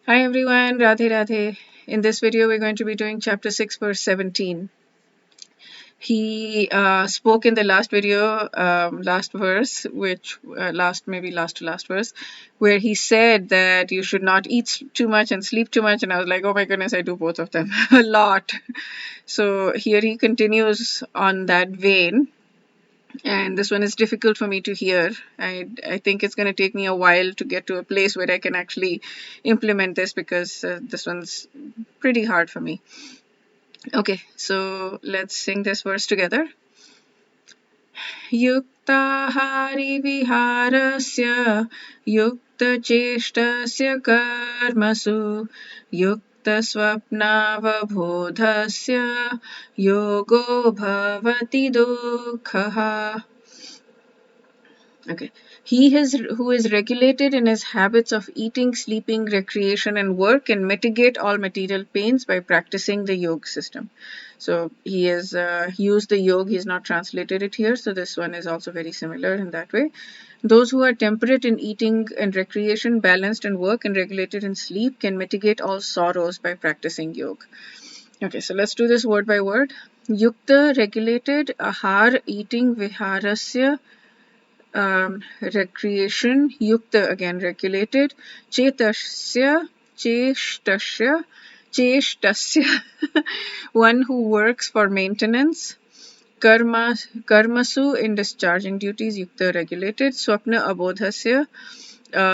Hi everyone, Radhe Radhe. In this video, we're going to be doing chapter 6, verse 17. He spoke in the last video, last verse, which last to last verse, where he said that you should not eat too much and sleep too much. And I was like, oh my goodness, I do both of them a lot. So here he continues on that vein. And this one is difficult for me to hear. I think it's going to take me a while to get to a place where I can actually implement this because this one's pretty hard for me. Okay, so let's sing this verse together. Yuktahari viharasya yuktacheshtasya karmasu yuktasvapnavabodhasya yogo bhavati dukhaha. Okay. Who is regulated in his habits of eating, sleeping, recreation, and work can mitigate all material pains by practicing the yoga system. So he has used the yoga, he's not translated it here. So this one is also very similar in that way. Those who are temperate in eating and recreation, balanced in work, and regulated in sleep can mitigate all sorrows by practicing yoga. Okay, so let's do this word by word. Yukta, regulated, ahar, eating, viharasya, recreation, yukta, again regulated, chetasya, cheshtasya, cheshtasya, one who works for maintenance, karmasu, in discharging duties, yukta, regulated, swapna abodhasya,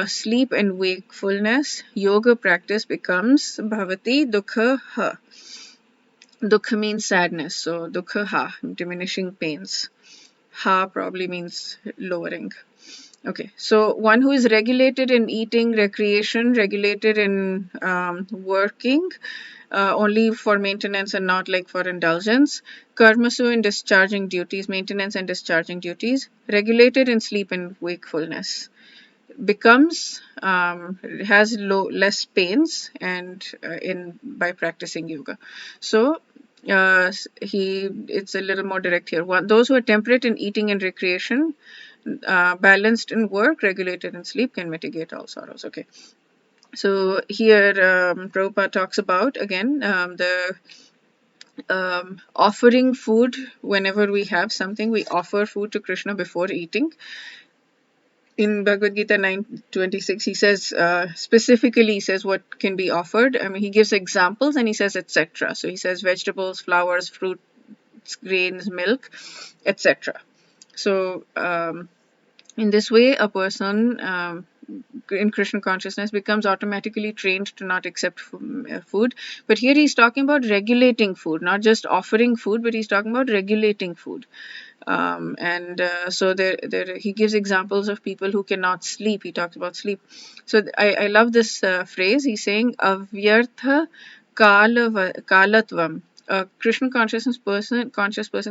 sleep and wakefulness, yoga practice becomes bhavati dukha ha. Dukha means sadness, so dukha ha, diminishing pains. Ha probably means lowering. Okay, so one who is regulated in eating, recreation, regulated in working, only for maintenance and not like for indulgence. Karmasu in discharging duties, maintenance and discharging duties. Regulated in sleep and wakefulness. Becomes has less pains and in by practicing yoga. So it's a little more direct here. Those who are temperate in eating and recreation, balanced in work, regulated in sleep, can mitigate all sorrows. Okay. So here Prabhupada talks about again the offering food. Whenever we have something, we offer food to Krishna before eating. In Bhagavad Gita 9:26, he says specifically, he says what can be offered. I mean, he gives examples and he says etc. So he says vegetables, flowers, fruits, grains, milk, etc. So in this way, a person in Krishna consciousness becomes automatically trained to not accept food. But here he's talking about regulating food, not just offering food, but he's talking about regulating food. So there he gives examples of people who cannot sleep. He talks about sleep. So I love this phrase. He's saying avyartha kalatvam. A Krishna conscious person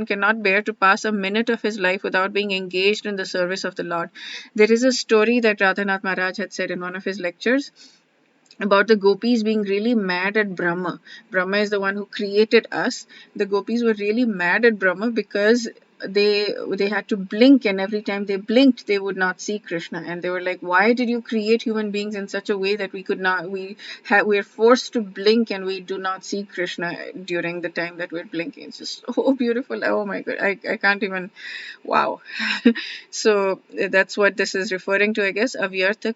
cannot bear to pass a minute of his life without being engaged in the service of the Lord. There is a story that Radhanath Maharaj had said in one of his lectures about the gopis being really mad at Brahma. Brahma is the one who created us. The gopis were really mad at Brahma because they had to blink, and every time they blinked they would not see Krishna, and they were like, why did you create human beings in such a way that we're forced to blink and we do not see Krishna during the time that we're blinking? It's just so beautiful. Oh my god, I can't even, wow. So that's what this is referring to, I guess. Avyartha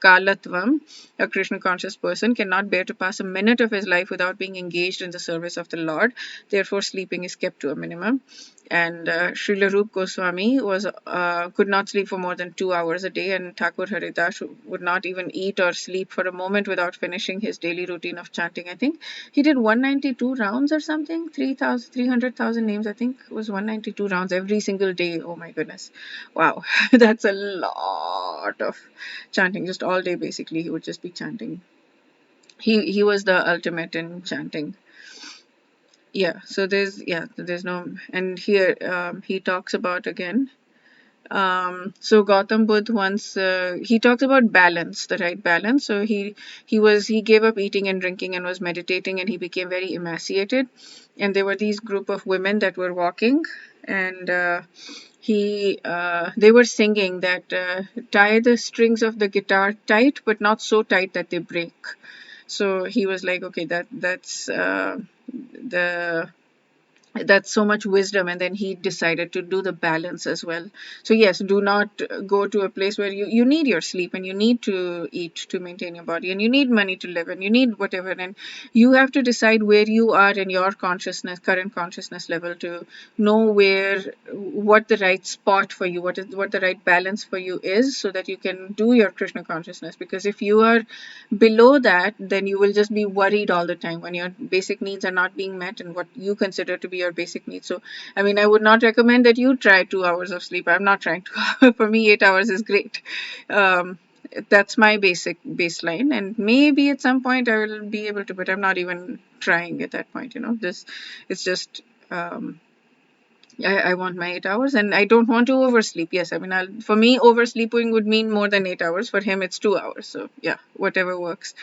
Kalatvam, a Krishna conscious person, cannot bear to pass a minute of his life without being engaged in the service of the Lord. Therefore, sleeping is kept to a minimum. And Srila Rup Goswami could not sleep for more than 2 hours a day, and Thakur Haridas would not even eat or sleep for a moment without finishing his daily routine of chanting. I think he did 192 rounds or something, 300,000 names, I think it was 192 rounds every single day. Oh my goodness. Wow. That's a lot of chanting, just all day basically. He would just be chanting. He was the ultimate in chanting. There's no, and here he talks about again. So Gautam Buddha once he talks about balance, the right balance. So he gave up eating and drinking and was meditating, and he became very emaciated. And there were these group of women that were walking, and they were singing that tie the strings of the guitar tight, but not so tight that they break. So he was like, okay, the that's so much wisdom, and then he decided to do the balance as well. So yes, do not go to a place where you need your sleep, and you need to eat to maintain your body, and you need money to live, and you need whatever, and you have to decide where you are in your current consciousness level, to know what the right spot for you, what the right balance for you is, so that you can do your Krishna consciousness. Because if you are below that, then you will just be worried all the time when your basic needs are not being met, and what you consider to be your basic needs. So I mean, I would not recommend that you try 2 hours of sleep. I'm not trying to for me 8 hours is great. um, that's my basic baseline, and maybe at some point I will be able to, but I'm not even trying at that point, this it's just I want my 8 hours, and I don't want to oversleep. Yes, I mean, for me, oversleeping would mean more than 8 hours. For him, it's 2 hours. So yeah, whatever works.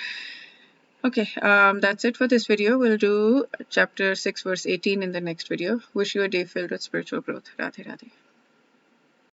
Okay, that's it for this video. We'll do chapter 6, verse 18 in the next video. Wish you a day filled with spiritual growth. Radhe Radhe.